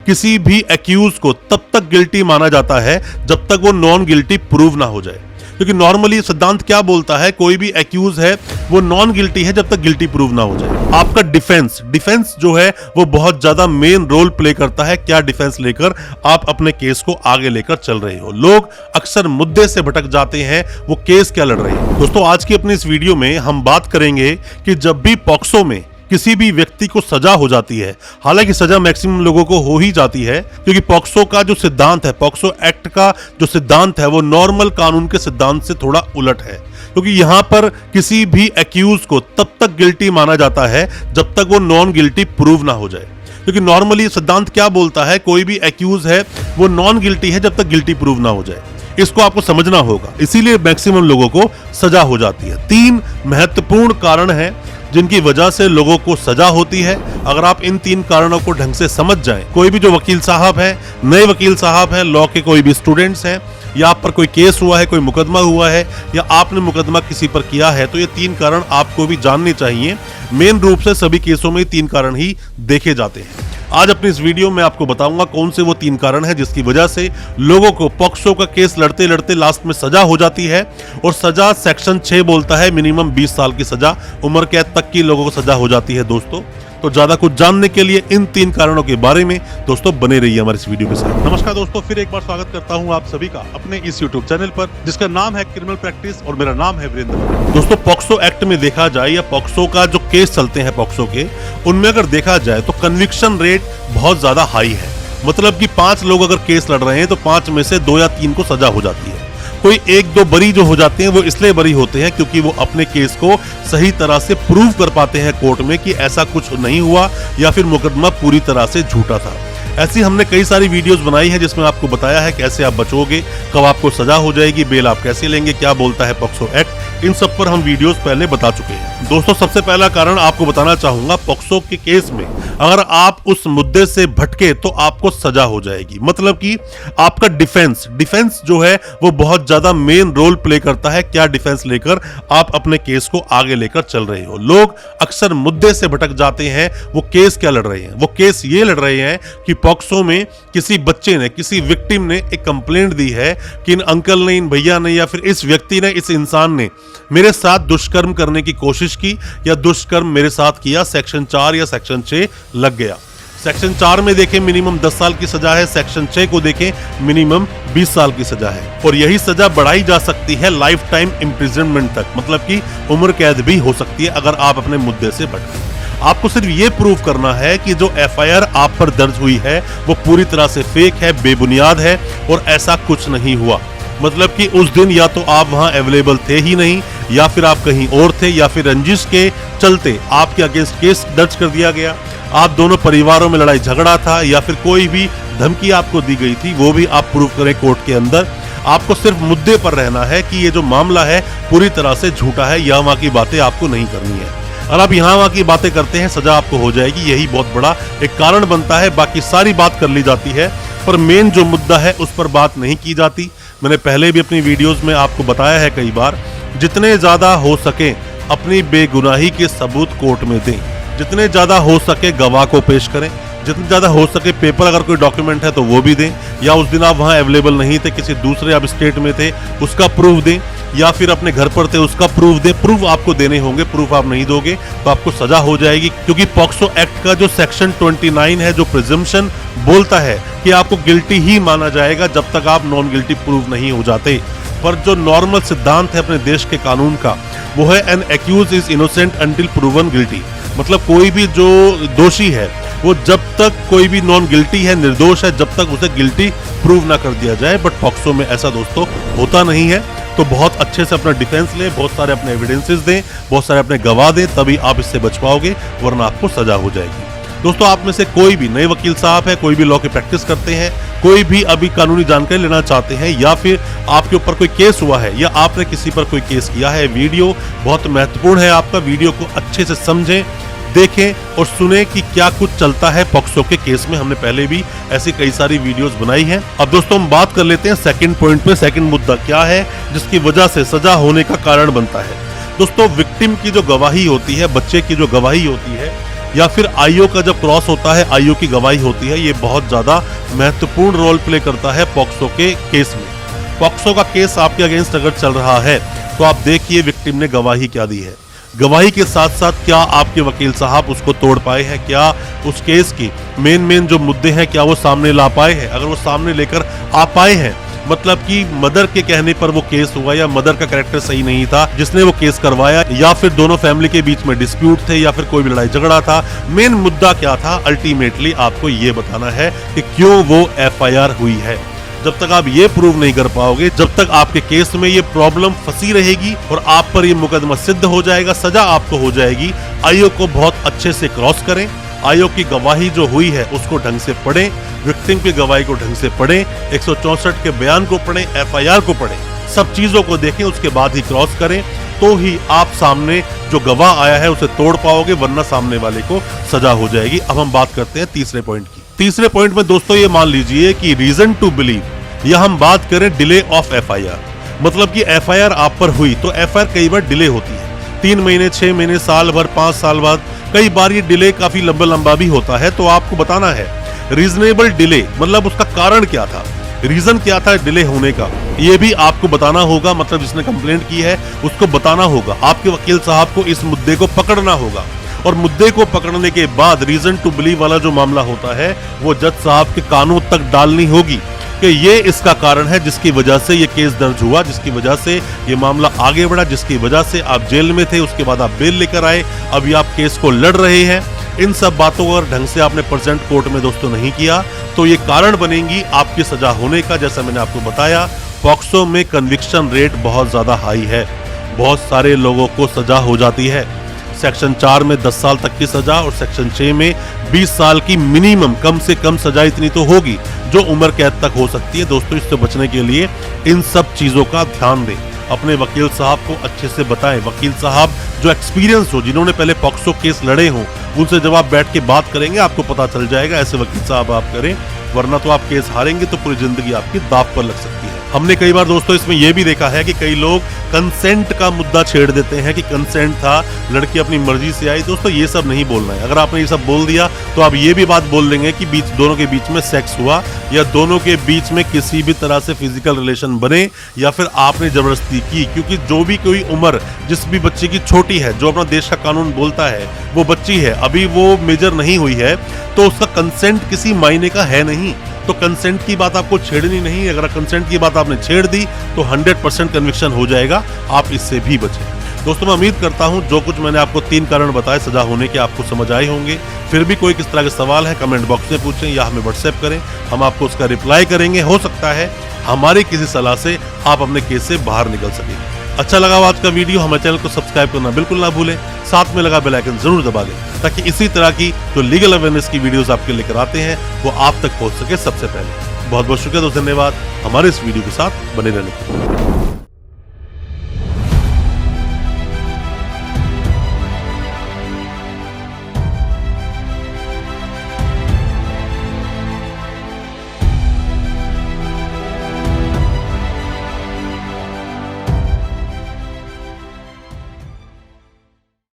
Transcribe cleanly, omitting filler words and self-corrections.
किसी भी एक्यूज को तब तक गिल्टी माना जाता है जब तक वो नॉन गिल्टी प्रूव ना हो जाए। क्योंकि नॉर्मली सिद्धांत क्या बोलता है, कोई भी एक्यूज है वो नॉन गिल्टी है जब तक गिल्टी प्रूव ना हो जाए। आपका डिफेंस जो है वो बहुत ज्यादा मेन रोल प्ले करता है। क्या डिफेंस लेकर आप अपने केस को आगे लेकर चल रहे हो। लोग अक्सर मुद्दे से भटक जाते हैं, वो केस क्या लड़ रहे हैं। दोस्तों, आज की अपनी इस वीडियो में हम बात करेंगे कि जब भी पॉक्सो में किसी भी व्यक्ति को सजा हो जाती है, हालांकि सजा मैक्सिमम लोगों को हो ही जाती है, क्योंकि पॉक्सो का जो सिद्धांत है, पॉक्सो एक्ट का जो सिद्धांत है वो नॉर्मल कानून के सिद्धांत से थोड़ा उलट है। क्योंकि यहाँ पर किसी भी एक्यूज को तब तक गिल्टी माना जाता है जब तक वो नॉन गिल्टी प्रूव ना हो जाए। क्योंकि नॉर्मली सिद्धांत क्या बोलता है, कोई भी एक्यूज है वो नॉन गिल्टी है जब तक गिल्टी प्रूव ना हो जाए। इसको आपको समझना होगा, इसीलिए मैक्सिमम लोगों को सजा हो जाती है। 3 महत्वपूर्ण कारण हैं जिनकी वजह से लोगों को सजा होती है। अगर आप इन 3 कारणों को ढंग से समझ जाएं, कोई भी जो वकील साहब है, नए वकील साहब हैं, लॉ के कोई भी स्टूडेंट्स हैं, या आप पर कोई केस हुआ है, कोई मुकदमा हुआ है, या आपने मुकदमा किसी पर किया है, तो ये 3 कारण आपको भी जानने चाहिए। मेन रूप से सभी केसों में 3 कारण ही देखे जाते हैं। आज अपनी इस वीडियो में आपको बताऊंगा कौन से वो 3 कारण हैं जिसकी वजह से लोगों को पॉक्सो का केस लड़ते लड़ते लास्ट में सजा हो जाती है। और सजा सेक्शन 6 बोलता है मिनिमम 20 साल की सजा, उम्र कैद तक की लोगों को सजा हो जाती है। दोस्तों, तो ज्यादा कुछ जानने के लिए इन 3 कारणों के बारे में दोस्तों बने रहिए हमारे इस वीडियो के साथ। नमस्कार दोस्तों, फिर एक बार स्वागत करता हूं आप सभी का अपने इस यूट्यूब चैनल पर जिसका नाम है क्रिमिनल प्रैक्टिस और मेरा नाम है वीरेंद्र। दोस्तों, पॉक्सो एक्ट में देखा जाए या पॉक्सो का जो केस चलते हैं पॉक्सो के, उनमें अगर देखा जाए तो कन्विक्शन रेट बहुत ज्यादा हाई है। मतलब कि 5 लोग अगर केस लड़ रहे हैं तो 5 में से 2 या 3 को सजा हो जाती है। कोई 1-2 बरी जो हो जाते हैं वो इसलिए बरी होते हैं क्योंकि वो अपने केस को सही तरह से प्रूव कर पाते हैं कोर्ट में कि ऐसा कुछ नहीं हुआ या फिर मुकदमा पूरी तरह से झूठा था। ऐसी हमने कई सारी वीडियोस बनाई है जिसमें आपको बताया है कैसे आप बचोगे, कब आपको सजा हो जाएगी, बेल आप कैसे लेंगे, क्या बोलता है पॉक्सो एक्ट, इन सब पर हम वीडियोस पहले बता चुके हैं। दोस्तों, सबसे पहला कारण आपको बताना चाहूंगा, पॉक्सो के केस में अगर आप उस मुद्दे से भटके तो आपको सजा हो जाएगी। मतलब कि आपका डिफेंस जो है वो बहुत ज्यादा मेन रोल प्ले करता है। क्या डिफेंस लेकर आप अपने केस को आगे लेकर चल रहे हो। लोग अक्सर मुद्दे से भटक जाते हैं, वो केस क्या लड़ रहे हैं। वो केस ये लड़ रहे हैं कि पॉक्सो में किसी बच्चे ने, किसी विक्टिम ने एक कंप्लेंट दी है कि इन अंकल ने, इन भैया ने या फिर इस व्यक्ति ने, इस इंसान ने मेरे साथ दुष्कर्म करने की कोशिश की या दुष्कर्म मेरे साथ किया। सेक्शन 4 या सेक्शन 6 लग गया। सेक्शन 4 में देखें मिनिमम 10 साल की सजा है, सेक्शन 6 को देखें मिनिमम 20 साल की सजा है। और यही सजा बढ़ाई जा सकती है लाइफ टाइम इम्प्रिजनमेंट तक, मतलब कि उम्र कैद भी हो सकती है अगर आप अपने मुद्दे से भटके। आपको सिर्फ ये प्रूव करना है कि जो FIR आप पर दर्ज हुई है वो पूरी तरह से फेक है, बेबुनियाद है और ऐसा कुछ नहीं हुआ। मतलब कि उस दिन या तो आप वहां अवेलेबल थे ही नहीं, या फिर आप कहीं और थे, या फिर रंजिश के चलते आपके अगेंस्ट केस दर्ज कर दिया गया। आप दोनों परिवारों में लड़ाई झगड़ा था, या फिर कोई भी धमकी आपको दी गई थी, वो भी आप प्रूव करें कोर्ट के अंदर। आपको सिर्फ मुद्दे पर रहना है कि ये जो मामला है पूरी तरह से झूठा है, या वहां की बातें आपको नहीं करनी है। अगर आप यहाँ वहां की बातें करते हैं सजा आपको हो जाएगी। यही बहुत बड़ा एक कारण बनता है। बाकी सारी बात कर ली जाती है पर मेन जो मुद्दा है उस पर बात नहीं की जाती। मैंने पहले भी अपनी वीडियोस में आपको बताया है कई बार, जितने ज्यादा हो सके अपनी बेगुनाही के सबूत कोर्ट में दें, जितने ज्यादा हो सके गवाह को पेश करें, जितने ज्यादा हो सके पेपर अगर कोई डॉक्यूमेंट है तो वो भी दें, या उस दिन आप वहां अवेलेबल नहीं थे, किसी दूसरे आप स्टेट में थे उसका प्रूफ दें, या फिर अपने घर पर थे उसका प्रूफ दें। प्रूफ आपको देने होंगे, प्रूफ आप नहीं दोगे तो आपको सजा हो जाएगी। क्योंकि पॉक्सो एक्ट का जो सेक्शन 29 है, जो प्रिजम्पशन बोलता है कि आपको गिल्टी ही माना जाएगा जब तक आप नॉन गिल्टी प्रूव नहीं हो जाते। पर जो नॉर्मल सिद्धांत है अपने देश के कानून का वो है an accused is innocent until proven guilty. मतलब कोई भी जो दोषी है वो जब तक कोई भी नॉन गिल्टी है, निर्दोष है, जब तक उसे गिल्टी प्रूव ना कर दिया जाए। बट पॉक्सो में ऐसा दोस्तों होता नहीं है। तो बहुत अच्छे से अपना डिफेंस लें, बहुत सारे अपने एविडेंसेस दें, बहुत सारे अपने गवाह दें, तभी आप इससे बच पाओगे, वरना आपको सजा हो जाएगी। दोस्तों, आप में से कोई भी नए वकील साहब है, कोई भी लॉ की प्रैक्टिस करते हैं, कोई भी अभी कानूनी जानकारी लेना चाहते हैं, या फिर आपके ऊपर कोई केस हुआ है या आपने किसी पर कोई केस किया है, वीडियो बहुत महत्वपूर्ण है। आपका वीडियो को अच्छे से समझें, देखें और सुने कि क्या कुछ चलता है पॉक्सो के केस में। हमने पहले भी ऐसी कई सारी वीडियोस बनाई हैं। अब दोस्तों हम बात कर लेते हैं सेकंड पॉइंट पे। सेकंड मुद्दा क्या है जिसकी वजह से सजा होने का कारण बनता है। दोस्तों, विक्टिम की जो गवाही होती है, बच्चे की जो गवाही होती है, या फिर आईओ का जब क्रॉस होता है, आईओ की गवाही होती है, ये बहुत ज्यादा महत्वपूर्ण रोल प्ले करता है पॉक्सो के केस में। पॉक्सो का केस आपके अगेंस्ट अगर चल रहा है तो आप देखिए विक्टिम ने गवाही क्या दी है। गवाही के साथ साथ क्या आपके वकील साहब उसको तोड़ पाए हैं, क्या उस केस की मेन जो मुद्दे हैं क्या वो सामने ला पाए हैं। अगर वो सामने लेकर आ पाए हैं, मतलब कि मदर के कहने पर वो केस हुआ या मदर का कैरेक्टर सही नहीं था जिसने वो केस करवाया, या फिर दोनों फैमिली के बीच में डिस्प्यूट थे, या फिर कोई भी लड़ाई झगड़ा था, मेन मुद्दा क्या था, अल्टीमेटली आपको ये बताना है कि क्यों वो एफआईआर हुई है। जब तक आप ये प्रूव नहीं कर पाओगे, जब तक आपके केस में ये प्रॉब्लम फंसी रहेगी और आप पर ये मुकदमा सिद्ध हो जाएगा, सजा आपको हो जाएगी, आईओ को बहुत अच्छे से क्रॉस करें। आईओ की गवाही जो हुई है उसको ढंग से पढ़ें, विक्टिम की गवाही को ढंग से पढ़ें, 164 के बयान को पढ़ें, एफआईआर को पढ़ें, सब चीजों को देखें, उसके बाद ही क्रॉस करें, तो ही आप सामने जो गवाह आया है उसे तोड़ पाओगे, वरना सामने वाले को सजा हो जाएगी। अब हम बात करते हैं तीसरे पॉइंट की। तीसरे पॉइंट में दोस्तों ये मान लीजिए कि रीजन टू बिलीव, या हम बात करें डिले ऑफ एफआईआर, मतलब कि एफआईआर आप पर हुई तो एफआईआर कई बार डिले होती है, 3 महीने, 6 महीने, साल भर, 5 साल बाद, कई बार ये डिले काफी लंबा भी होता है। तो आपको बताना है रीजनेबल डिले, मतलब उसका कारण क्या था, रीजन क्या था डिले होने का, ये भी आपको बताना होगा। मतलब जिसने कंप्लेंट की है उसको बताना होगा, आपके वकील साहब को इस मुद्दे को पकड़ना होगा, और मुद्दे को पकड़ने के बाद रीजन टू बिलीव वाला जो मामला होता है वो जज साहब के कानों तक डालनी होगी कि ये इसका कारण है जिसकी वजह से ये केस दर्ज हुआ, जिसकी वजह से ये मामला आगे बढ़ा, जिसकी वजह से आप जेल में थे, उसके बाद आप बेल लेकर आए, अभी आप केस को लड़ रहे हैं। इन सब बातों को अगर ढंग से आपने प्रेजेंट कोर्ट में दोस्तों नहीं किया तो ये कारण बनेंगी आपकी सजा होने का। जैसा मैंने आपको बताया, पॉक्सो में कन्विक्शन रेट बहुत ज्यादा हाई है, बहुत सारे लोगों को सजा हो जाती है। सेक्शन 4 में 10 साल तक की सजा और सेक्शन 6 में 20 साल की मिनिमम, कम से कम सजा इतनी तो होगी जो उम्र कैद तक हो सकती है। दोस्तों इससे बचने के लिए इन सब चीजों का ध्यान दें, अपने वकील साहब को अच्छे से बताएं। वकील साहब जो एक्सपीरियंस हो, जिन्होंने पहले पॉक्सो केस लड़े हों, उनसे जब आप बैठ के बात करेंगे आपको पता चल जाएगा। ऐसे वकील साहब आप करें, वरना तो आप केस हारेंगे तो पूरी जिंदगी आपकी दांव पर लग सकती है। हमने कई बार दोस्तों इसमें यह भी देखा है कि कई लोग कंसेंट का मुद्दा छेड़ देते हैं कि कंसेंट था, लड़की अपनी मर्जी से आई। दोस्तों ये सब नहीं बोलना है। अगर आपने ये सब बोल दिया तो आप ये भी बात बोल देंगे कि दोनों के बीच में सेक्स हुआ, या दोनों के बीच में किसी भी तरह से फिजिकल रिलेशन बने, या फिर आपने जबरदस्ती की। क्योंकि जो भी कोई उम्र जिस भी बच्चे की छोटी है, जो अपना देश का कानून बोलता है वो बच्ची है, अभी वो मेजर नहीं हुई है, तो उसका कंसेंट किसी मायने का है नहीं। तो कंसेंट की बात आपको छेड़नी नहीं है। अगर कंसेंट की बात आपने छेड़ दी तो 100% कन्विक्शन हो जाएगा, आप इससे भी बचें। दोस्तों मैं उम्मीद करता हूं जो कुछ मैंने आपको 3 कारण बताए सजा होने के, आपको समझ आए होंगे। फिर भी कोई किस तरह के सवाल है कमेंट बॉक्स में पूछें या हमें व्हाट्सएप करें, हम आपको उसका रिप्लाई करेंगे। हो सकता है हमारी किसी सलाह से आप अपने केस से बाहर निकल सकें। अच्छा लगा आज का वीडियो, हमारे चैनल को सब्सक्राइब करना बिल्कुल ना भूलें, साथ में लगा बेल आइकन जरूर दबा दें ताकि इसी तरह की जो लीगल अवेयरनेस की वीडियोस आपके लेकर आते हैं वो आप तक पहुंच सके सबसे पहले। बहुत बहुत शुक्रिया दोस्तों, धन्यवाद हमारे इस वीडियो के साथ बने रहने के लिए।